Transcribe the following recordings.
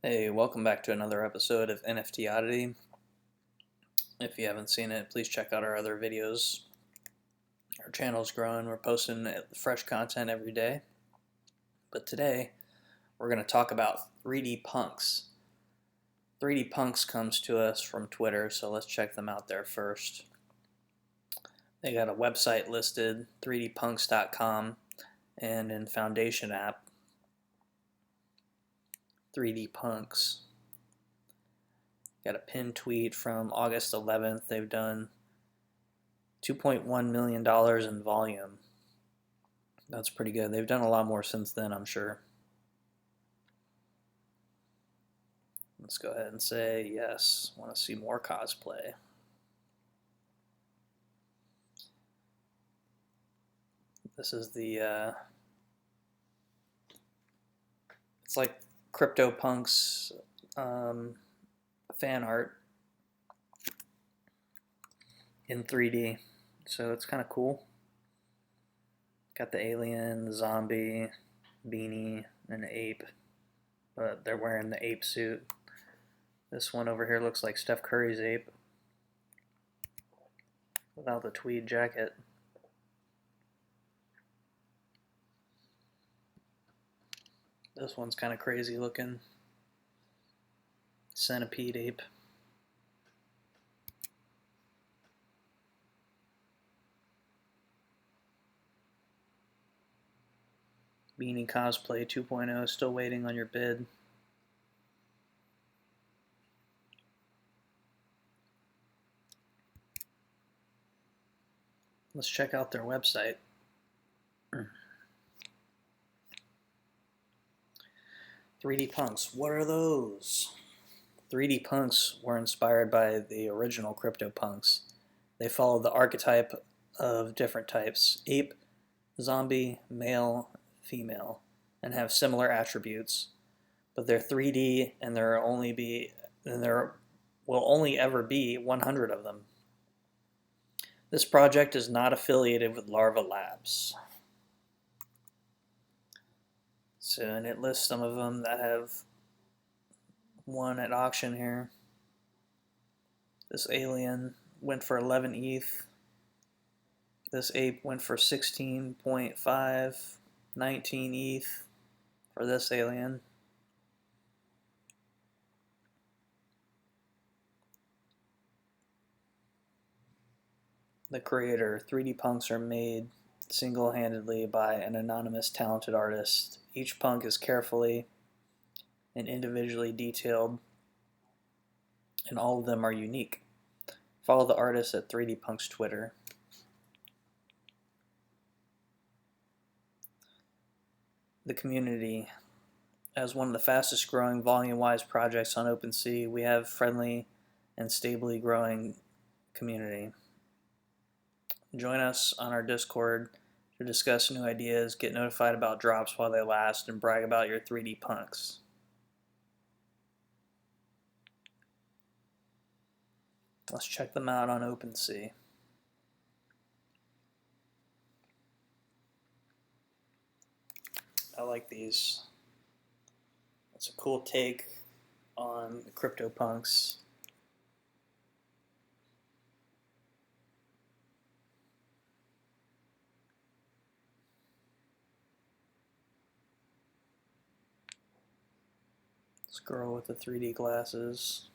Hey, welcome back to another episode of NFT Oddity. If you haven't seen it, please check out our other videos. Our channel's growing. We're posting fresh content every day. But today, we're going to talk about 3D Punks. 3D Punks comes to us from Twitter, so let's check them out there first. They got a website listed, 3dpunks.com, and in foundation.app, 3D Punks. Got a pinned tweet from August 11th. They've done $2.1 million in volume. That's pretty good. They've done a lot more since then, I'm sure. Let's go ahead and say yes. Want to see more cosplay. This is the it's like CryptoPunks fan art in 3D, so it's kind of cool. Got the alien, the zombie, beanie, and the ape, but they're wearing the ape suit. This one over here looks like Steph Curry's ape without the tweed jacket. This one's kind of crazy looking. Centipede ape. Beanie Cosplay 2.0 still waiting on your bid. Let's check out their website. 3D Punks, what are those? 3D Punks were inspired by the original CryptoPunks. They follow the archetype of different types: ape, zombie, male, female, and have similar attributes. But they're 3D, and there will only ever be 100 of them. This project is not affiliated with Larva Labs. So, and it lists some of them that have won at auction here. This alien went for 11 ETH. This ape went for 16.5, 19 ETH for this alien. The creator, 3D Punks are made single-handedly by an anonymous talented artist. Each punk is carefully and individually detailed, and all of them are unique. Follow the artist at 3D Punks Twitter. The community. As one of the fastest growing volume-wise projects on OpenC, we have friendly and stably growing community. Join us on our Discord to discuss new ideas, get notified about drops while they last, and brag about your 3D punks. Let's check them out on OpenC. I like these. It's a cool take on the CryptoPunks. This girl with the 3D glasses.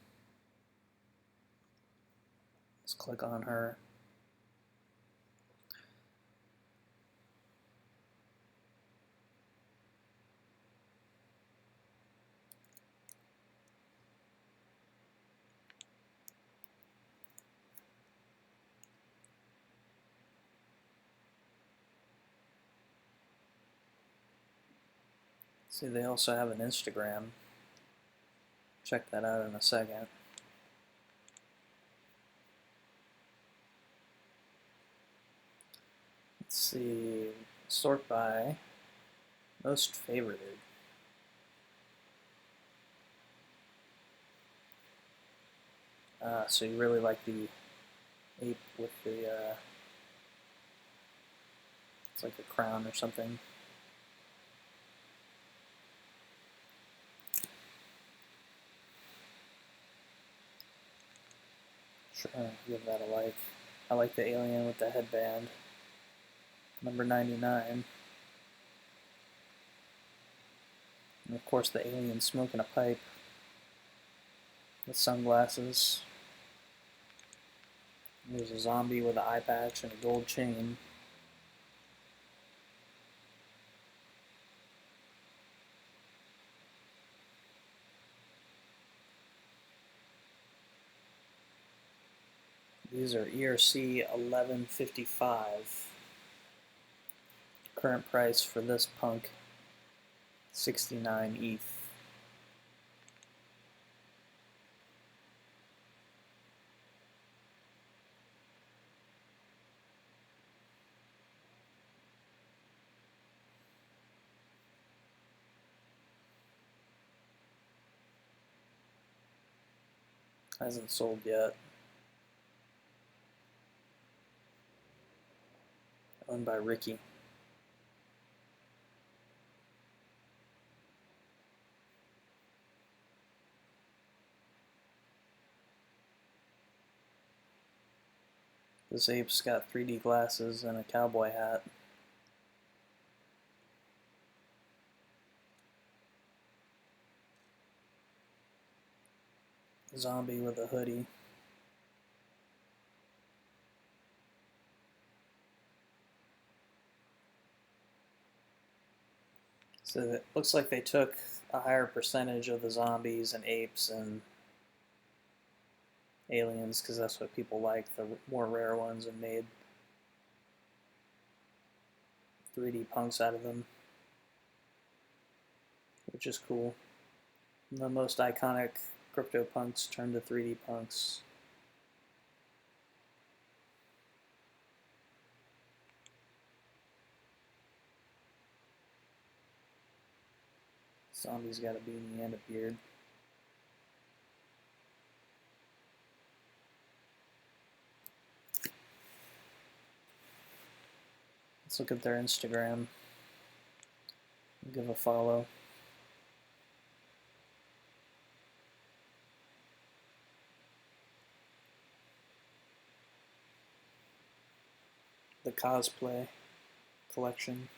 Let's click on her. See, they also have an Instagram. Check that out in a second. Let's see, sort by most favorited. So you really like the ape with the, it's like a crown or something. give that a like. I like the alien with the headband. Number 99. And of course the alien smoking a pipe with sunglasses. There's a zombie with an eye patch and a gold chain. These are ERC 1155. Current price for this punk, 69 ETH. Hasn't sold yet. Owned by Ricky. This ape's got 3D glasses and a cowboy hat. Zombie with a hoodie. So it looks like they took a higher percentage of the zombies and apes and aliens because that's what people like, the more rare ones, and made 3D punks out of them, which is cool. And the most iconic CryptoPunks turned to 3D punks. Zombie's got a beanie and a beard. Let's look at their Instagram. Give a follow. The cosplay collection.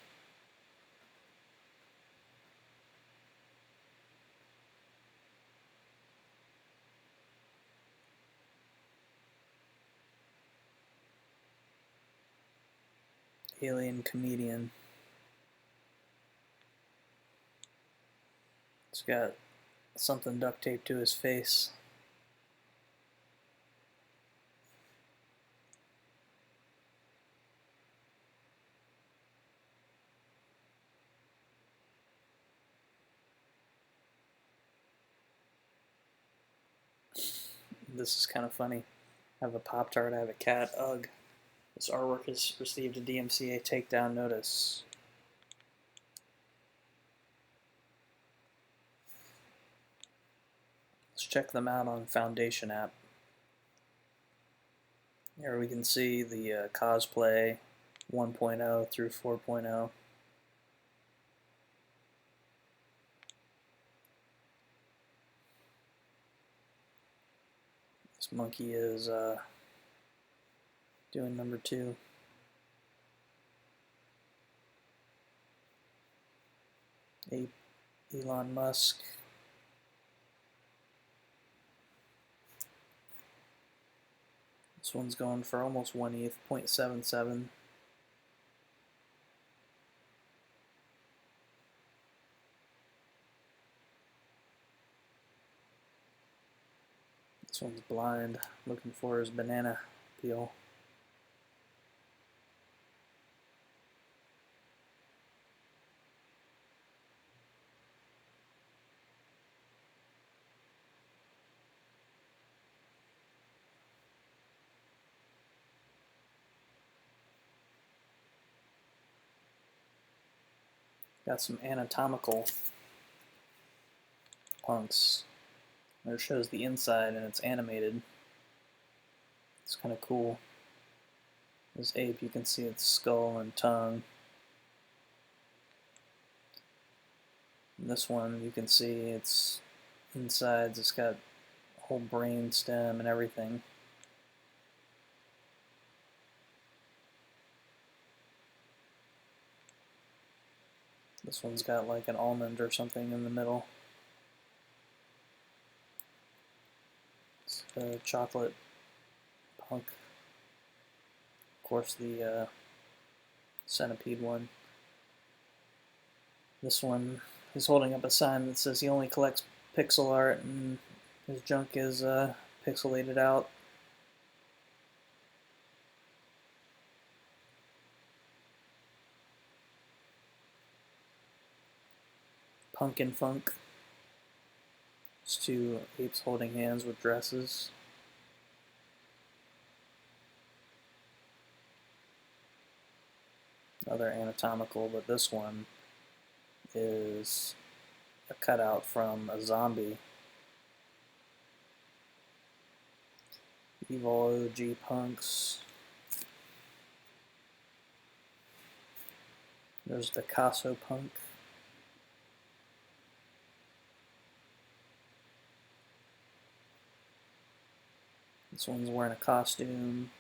Alien comedian. He's got something duct taped to his face. This is kind of funny. I have a Pop-Tart, I have a cat, ugh. This artwork has received a DMCA takedown notice. Let's check them out on Foundation.app. Here we can see the cosplay 1.0 through 4.0. This monkey is doing number 2. Elon Musk. This one's going for almost 1 ETH, 0.77. This one's blind, looking for his banana peel. Got some anatomical punks. There it shows the inside and it's animated. It's kind of cool. This ape, you can see its skull and tongue. And this one, you can see its insides. It's got a whole brain stem and everything. This one's got like an almond or something in the middle. It's a chocolate punk. Of course, the centipede one. This one, he's holding up a sign that says he only collects pixel art and his junk is pixelated out. Punk and Funk. It's two apes holding hands with dresses. Another anatomical, but this one is a cutout from a zombie. Evil OG Punks. There's the Picasso Punk. This one's wearing a costume.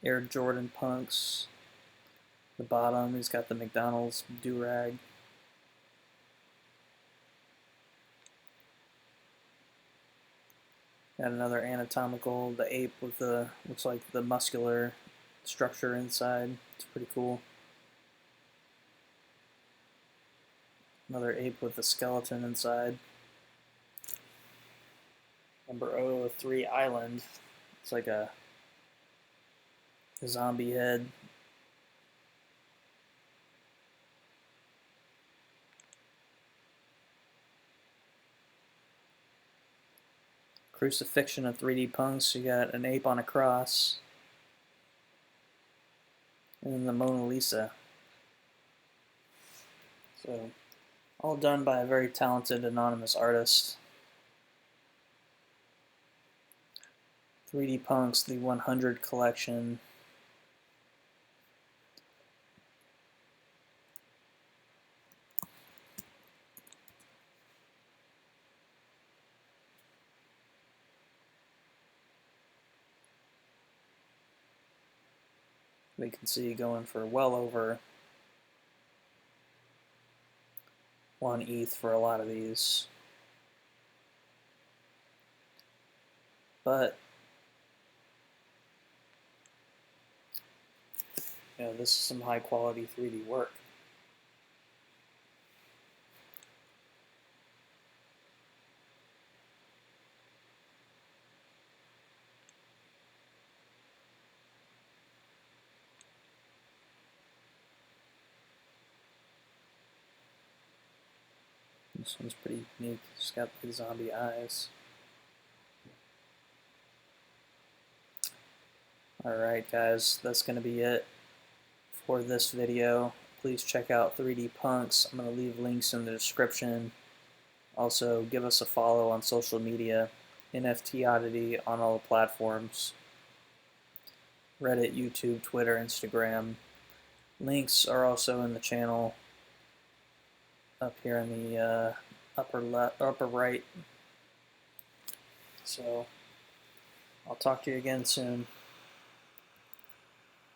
Air Jordan Punks. The bottom, he's got the McDonald's do-rag. Got another anatomical, the ape with the, looks like the muscular structure inside. It's pretty cool. Another ape with the skeleton inside. Number 003 Island. It's like a zombie head. Crucifixion of 3D Punks. You got an ape on a cross. And then the Mona Lisa. So, all done by a very talented anonymous artist. 3D Punks, the 100 collection. We can see going for well over 1 ETH for a lot of these. But you know, this is some high quality 3D work. This one's pretty unique. It's got the zombie eyes. Alright guys, that's going to be it for this video. Please check out 3D Punks. I'm going to leave links in the description. Also, give us a follow on social media. NFT Oddity on all the platforms. Reddit, YouTube, Twitter, Instagram. Links are also in the channel up here in the upper right. So, I'll talk to you again soon.